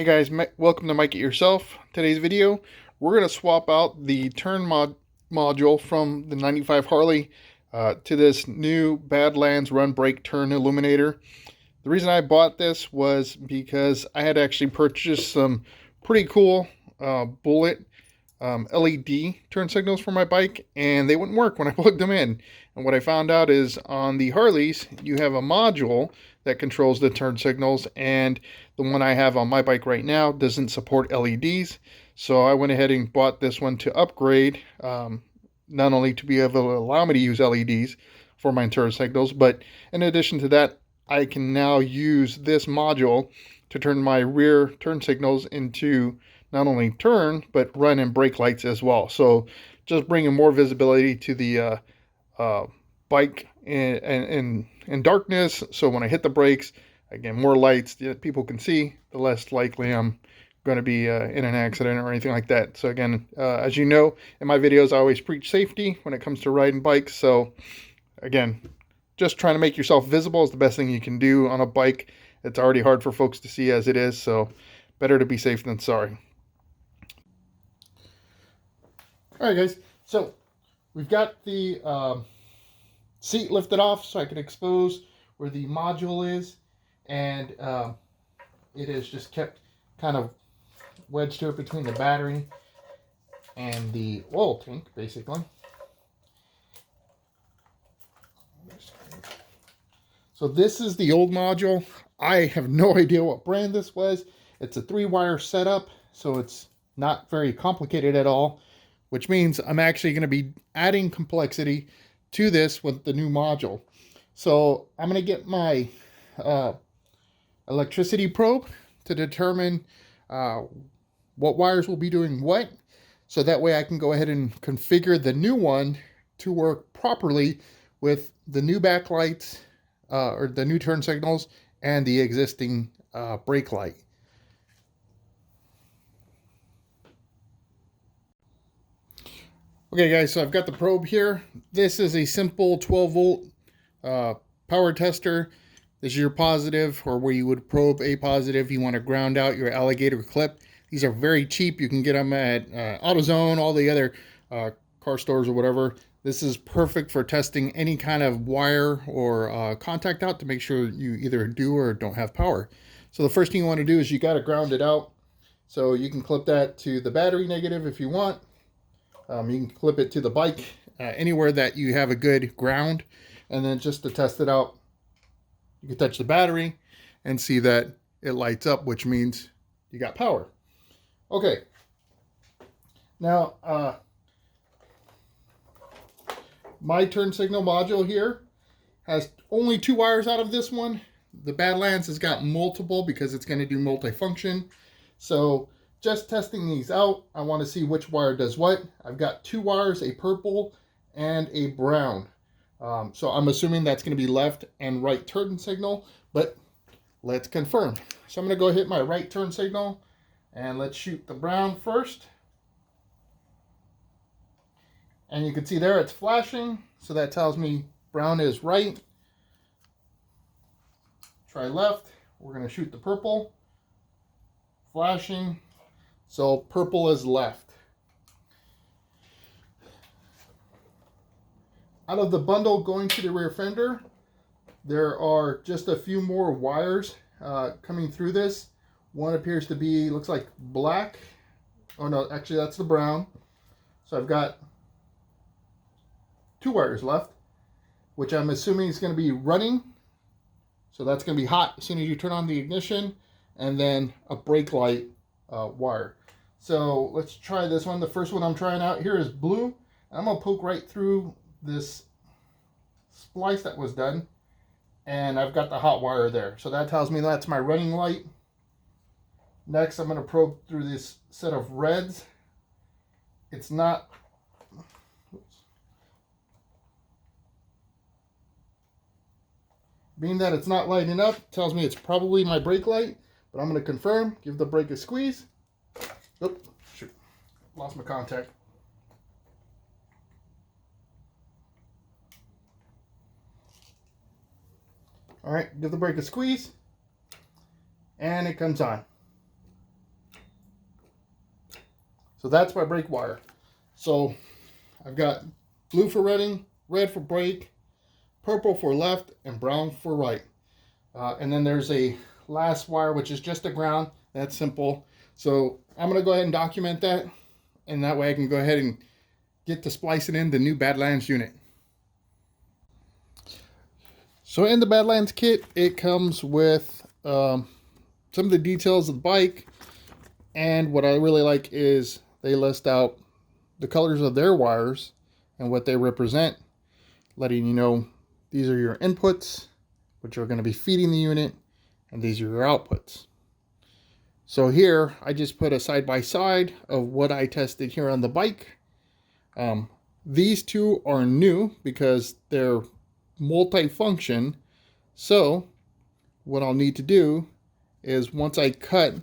guys, welcome to Make It Yourself. Today's video, we're going to swap out the turn module from the 95 Harley to this new Badlands run brake turn illuminator. The reason I bought this was because I had actually purchased some pretty cool bullet LED turn signals for my bike, and they wouldn't work when I plugged them in. And what I found out is on the Harleys, you have a module that controls the turn signals, and the one I have on my bike right now doesn't support LEDs. So I went ahead and bought this one to upgrade, not only to be able to allow me to use LEDs for my turn signals, but in addition to that, I can now use this module to turn my rear turn signals into not only turn, but run and brake lights as well. So just bringing more visibility to the bike in darkness. So when I hit the brakes, again, more lights that people can see, the less likely I'm going to be in an accident or anything like that. So again, as you know, in my videos, I always preach safety when it comes to riding bikes. So again, just trying to make yourself visible is the best thing you can do on a bike. It's already hard for folks to see as it is. So better to be safe than sorry. All right, guys, so we've got the seat lifted off so I can expose where the module is, and it is just kept kind of wedged here between the battery and the oil tank, basically. So this is the old module. I have no idea what brand this was. It's a 3-wire setup, so it's not very complicated at all, which means I'm actually going to be adding complexity to this with the new module. So I'm going to get my electricity probe to determine what wires will be doing what, so that way I can go ahead and configure the new one to work properly with the new backlights or the new turn signals and the existing brake light. Okay guys, so I've got the probe here. This is a simple 12 volt power tester. This is your positive, or where you would probe a positive. You want to ground out your alligator clip. These are very cheap. You can get them at AutoZone, all the other car stores or whatever. This is perfect for testing any kind of wire or contact out to make sure you either do or don't have power. So the first thing you want to do is you got to ground it out. So you can clip that to the battery negative if you want. You can clip it to the bike, anywhere that you have a good ground. And then just to test it out, you can touch the battery and see that it lights up, which means you got power. Okay. Now, my turn signal module here has only 2 wires out of this one. The Badlands has got multiple because it's going to do multifunction. So just testing these out, I want to see which wire does what. I've got 2 wires, a purple and a brown. So I'm assuming that's going to be left and right turn signal, but let's confirm. So I'm going to go hit my right turn signal, and let's shoot the brown first. And you can see there it's flashing, so that tells me brown is right. Try left. We're going to shoot the purple. Flashing. So purple is left. Out of the bundle going to the rear fender, there are just a few more wires coming through this. One appears to be, looks like black. Oh no, actually that's the brown. So I've got 2 wires left, which I'm assuming is going to be running. So that's going to be hot as soon as you turn on the ignition, and then a brake light wire. So let's try this one. The first one I'm trying out here is blue. I'm going to poke right through this splice that was done, and I've got the hot wire there. So that tells me that's my running light. Next, I'm going to probe through this set of reds. It's not... Being that it's not lighting up, tells me it's probably my brake light, but I'm going to confirm, give the brake a squeeze. Oop, shoot, lost my contact. All right, give the brake a squeeze, and it comes on. So that's my brake wire. So I've got blue for running, red for brake, purple for left, and brown for right. And then there's a last wire, which is just a ground. That's simple. So I'm going to go ahead and document that. And that way I can go ahead and get to splicing in the new Badlands unit. So in the Badlands kit, it comes with some of the details of the bike. And what I really like is they list out the colors of their wires and what they represent, letting you know these are your inputs, which are going to be feeding the unit, and these are your outputs. So here I just put a side-by-side of what I tested here on the bike. These two are new because they're multi-function. So what I'll need to do is, once I cut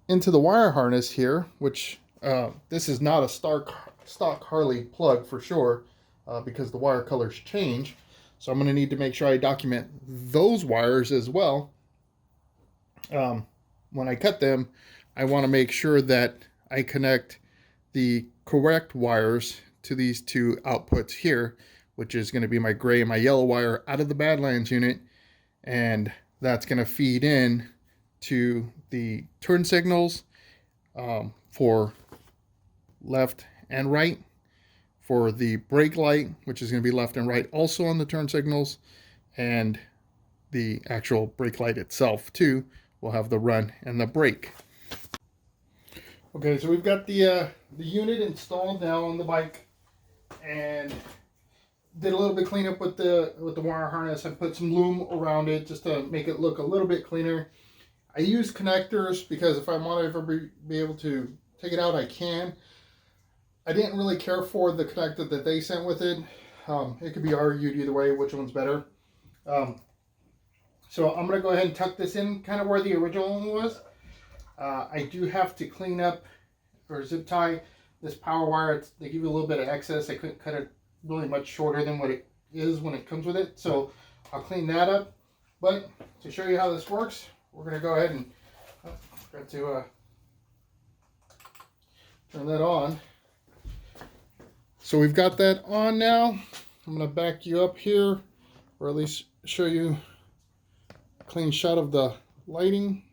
into the wire harness here, which this is not a stock Harley plug for sure, because the wire colors change. So I'm going to need to make sure I document those wires as well. When I cut them, I want to make sure that I connect the correct wires to these two outputs here, which is going to be my gray and my yellow wire out of the Badlands unit. And that's going to feed in to the turn signals for left and right, for the brake light, which is going to be left and right also on the turn signals, and the actual brake light itself too will have the run and the brake. Okay, so we've got the unit installed now on the bike, and did a little bit cleanup with the wire harness. I put some loom around it just to make it look a little bit cleaner. I use connectors because if I want to ever be able to take it out, I can. I didn't really care for the connector that they sent with it. It could be argued either way which one's better. So I'm going to go ahead and tuck this in kind of where the original one was. I do have to clean up or zip tie this power wire. They give you a little bit of excess. I couldn't cut it really much shorter than what it is when it comes with it. So I'll clean that up. But to show you how this works, we're going to go ahead and got to turn that on. So we've got that on now. I'm going to back you up here, or at least show you a clean shot of the lighting.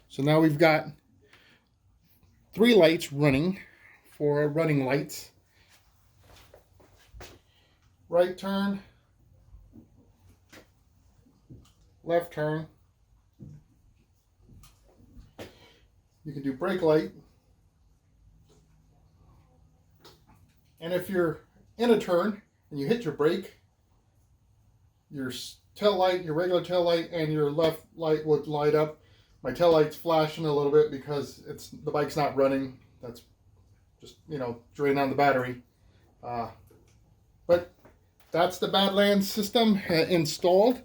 So now we've got 3 lights running for running lights. Right turn, left turn. You can do brake light. And if you're in a turn and you hit your brake, your tail light, your regular tail light, and your left light would light up. My tail light's flashing a little bit because the bike's not running. That's just, draining on the battery. But that's the Badlands system installed.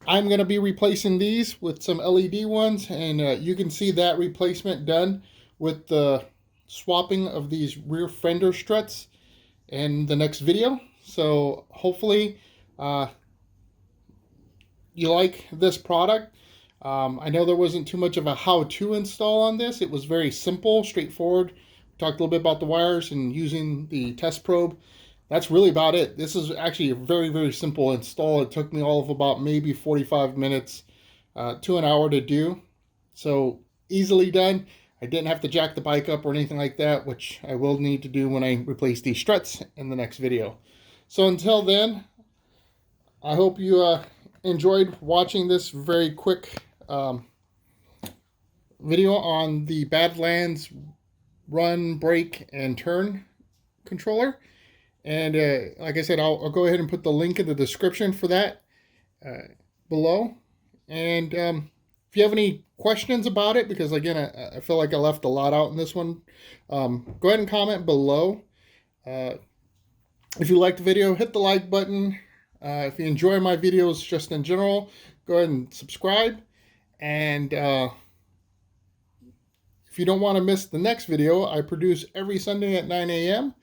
I'm going to be replacing these with some LED ones, and you can see that replacement done with the swapping of these rear fender struts in the next video. So hopefully you like this product. I know there wasn't too much of a how-to install on this. It was very simple, straightforward. We talked a little bit about the wires and using the test probe. That's really about it. This is actually a very, very simple install. It took me all of about maybe 45 minutes to an hour to do. So easily done. I didn't have to jack the bike up or anything like that, which I will need to do when I replace these struts in the next video. So until then, I hope you enjoyed watching this very quick video on the Badlands run, brake, and turn controller. And like I said, I'll go ahead and put the link in the description for that below. And if you have any questions about it, because again, I feel like I left a lot out in this one, go ahead and comment below. If you liked the video, hit the like button. If you enjoy my videos just in general, go ahead and subscribe. And if you don't want to miss the next video, I produce every Sunday at 9 a.m.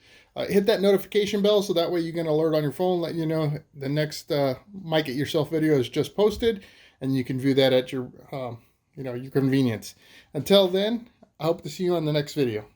Hit that notification bell so that way you get an alert on your phone, let you know the next Mic It Yourself video is just posted, and you can view that at your your convenience. Until then, I hope to see you on the next video.